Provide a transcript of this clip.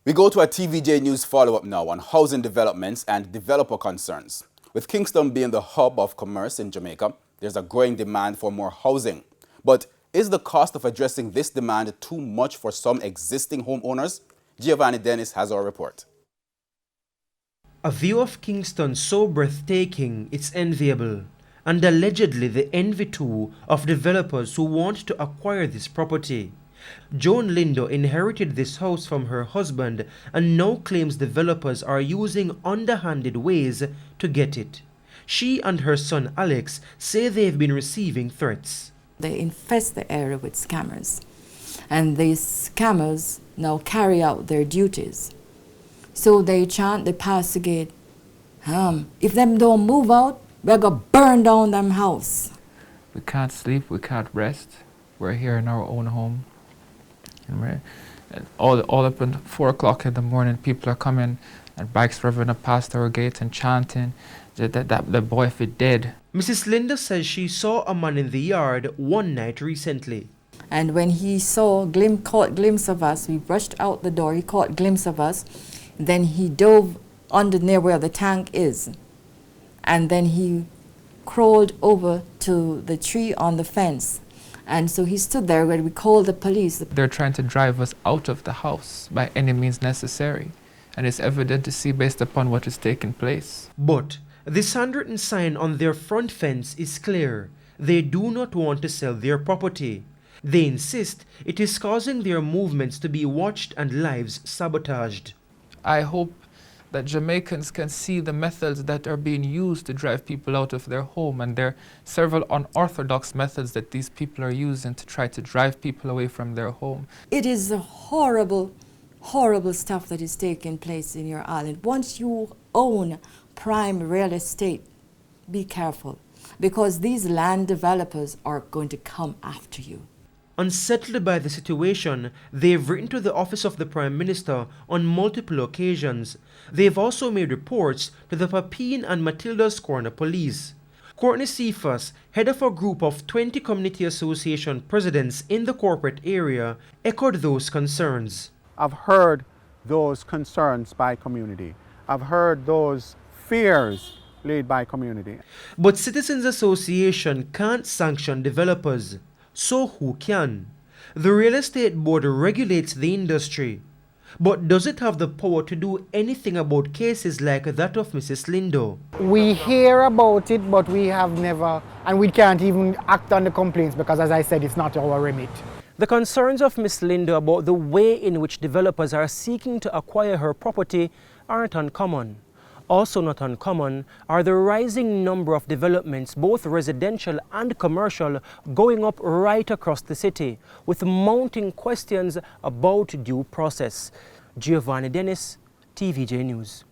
We go to a TVJ News follow-up now on housing developments and developer concerns. With Kingston being the hub of commerce in Jamaica, there's a growing demand for more housing. But is the cost of addressing this demand too much for some existing homeowners? Giovanni Dennis has our report. A view of Kingston so breathtaking, it's enviable, and allegedly the envy too of developers who want to acquire this property. Joan Lindo inherited this house from her husband and now claims developers are using underhanded ways to get it. She and her son Alex say they've been receiving threats. They infest the area with scammers, and these scammers now carry out their duties. So they chant, they pass the gate, if them don't move out, we're gonna burn down them house. We can't sleep, we can't rest. We're here in our own home. And all up until 4 o'clock in the morning, people are coming and bikes revving up past our gate and chanting that the boy if it dead. Mrs. Linda says she saw a man in the yard one night recently. And when he caught glimpse of us, we rushed out the door, he caught glimpse of us, then he dove under near where the tank is. And then he crawled over to the tree on the fence. And so he stood there when we called the police. They're trying to drive us out of the house by any means necessary. And it's evident to see based upon what is taking place. But this handwritten sign on their front fence is clear. They do not want to sell their property. They insist it is causing their movements to be watched and lives sabotaged. I hope that Jamaicans can see the methods that are being used to drive people out of their home, and there are several unorthodox methods that these people are using to try to drive people away from their home. It is a horrible, horrible stuff that is taking place in your island. Once you own prime real estate, be careful, because these land developers are going to come after you. Unsettled by the situation, they've written to the office of the Prime Minister on multiple occasions. They've also made reports to the Papine and Matilda's Corner Police. Courtney Cephas, head of a group of 20 community association presidents in the corporate area, echoed those concerns. I've heard those concerns by community. I've heard those fears laid by community. But Citizens Association can't sanction developers. So who can? The Real Estate Board regulates the industry. But does it have the power to do anything about cases like that of Mrs. Lindo? We hear about it, but we have never, and we can't even act on the complaints because, as I said, it's not our remit. The concerns of Ms. Lindo about the way in which developers are seeking to acquire her property aren't uncommon. Also not uncommon are the rising number of developments, both residential and commercial, going up right across the city, with mounting questions about due process. Giovanni Dennis, TVJ News.